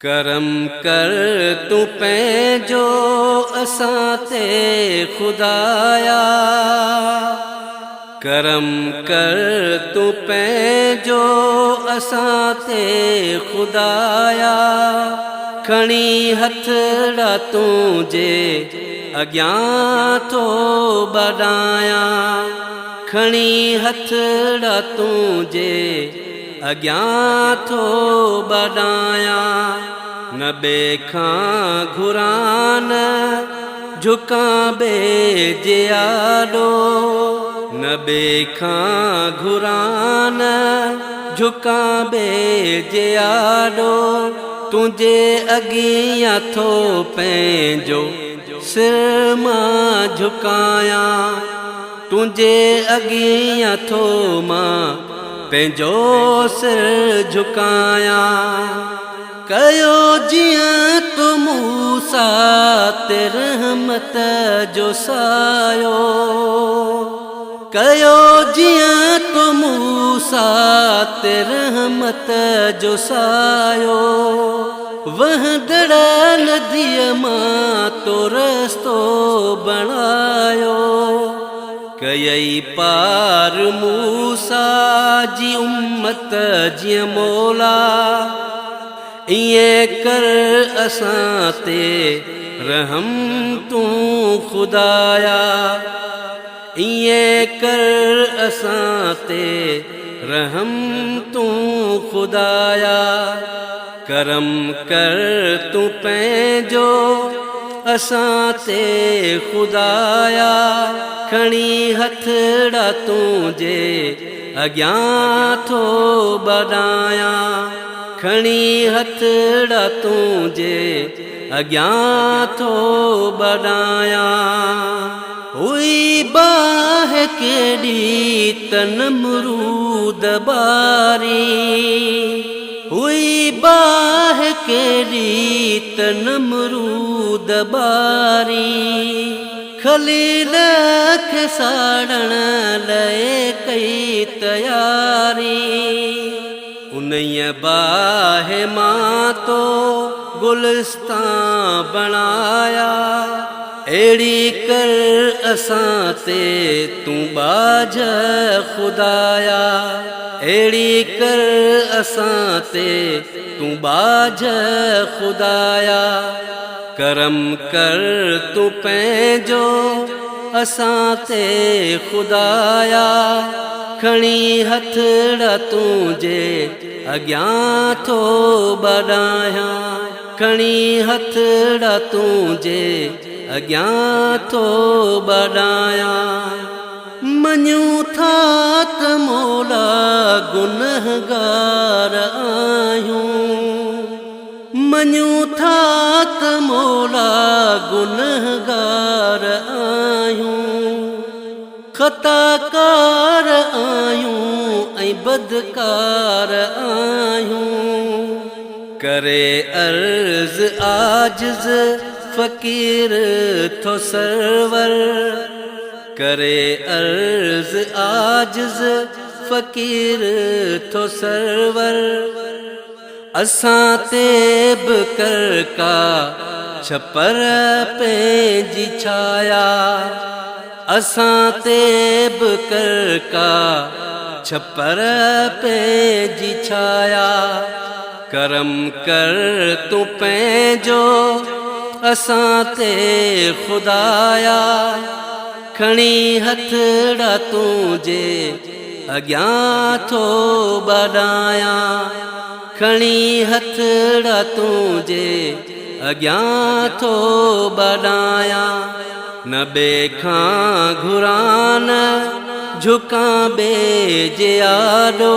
करम कर तू पंहिंजो असां ते खुदाया। करम कर तू पंहिंजो असां ते खुदाया। खणी हथड़ा तुंहिंजे अॻियां थो बॾाया। खणी हथड़ा तुंहिंजे अॻियां थो बॾाया। न ॿिए खां घुरां न झुकां ॿिए जे आॾो। न ॿिए खां घुरां न झुकां ॿिए जे आॾो। तुंहिंजे अॻियां थो पंहिंजो सिर मां झुकायां। तुंहिंजे अॻियां थो मां पंहिंजो सिर झुकायां। कयो जीअं तूं मूसा ते रहमत जो सायो। कयो जीअं तूं मूसा ते रहमत जो सायो। वहंदड़ नदीअ मां तो रस्तो बणायो। कयई पार मूसा जी उम्मत जीअं मौला। इएं कर असां ते रहम तूं खुदाया। इएं कर असां ते रहम तूं खुदाया। करम कर तूं पंहिंजो असां ते खुदाया। खणी हथड़ा तुंहिंजे अॻियां थो बॾाया। खणी हथड़ा तुंहिंजे अॻियां थो बॾाया। हुई बाह केॾी त नमरूद बारी। हुई बाह केॾी त नमरूद बारी। खलील खे साड़ण लाइ कई तयारी। उन्हीअ बाह मां तो गुलिस्तान बणाया। अहिड़ी कर असां ते तूं बाझ खुदाया। अहिड़ी कर असां ते तूं बाझ खुदाया। करम कर तूं पंहिंजो असां ते खुदाया। खणी हथड़ा तुंहिंजे अॻियां थो बॾाया। खणी हथड़ा तुंहिंजे अॻियां थो बॾाया। मञूं था त मौला गुनहगार आहियूं। मञूं था त मौला गुनहगार आहियूं। ख़ताकार आहियूं ऐं बदकार आहियूं। करे अर्ज़ आजिज़ फ़कीर थो सरवर। करे अर्ज़ आजिज़ फ़कीर थो सरवर। असां ते बि कर का छपर पंहिंजी छाया। असां ते बि कर का छपर पंहिंजी छाया। करम कर तूं पंहिंजो असां ते खुदाया। खणी हथड़ा तुंहिंजे अॻियां थो बॾाया। खणी हथड़ा तुंहिंजे अॻियां थो बॾाया। न ॿिए खां घुरां न झुकां ॿिए जे आॾो।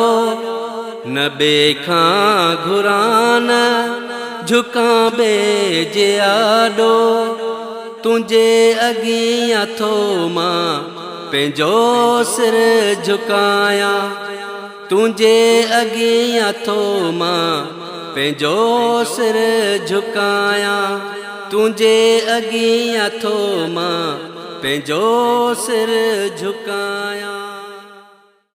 न ॿिए खां घुरां न झुकां ॿिए जे आॾो। तुंहिंजे अॻियां थो मां पंहिंजो सिर झुकायां। तुंहिंजे अॻियां थो मां पंहिंजो सिर झुकायां। तुंहिंजे अॻियां थो मां पंहिंजो सिर झुकायां।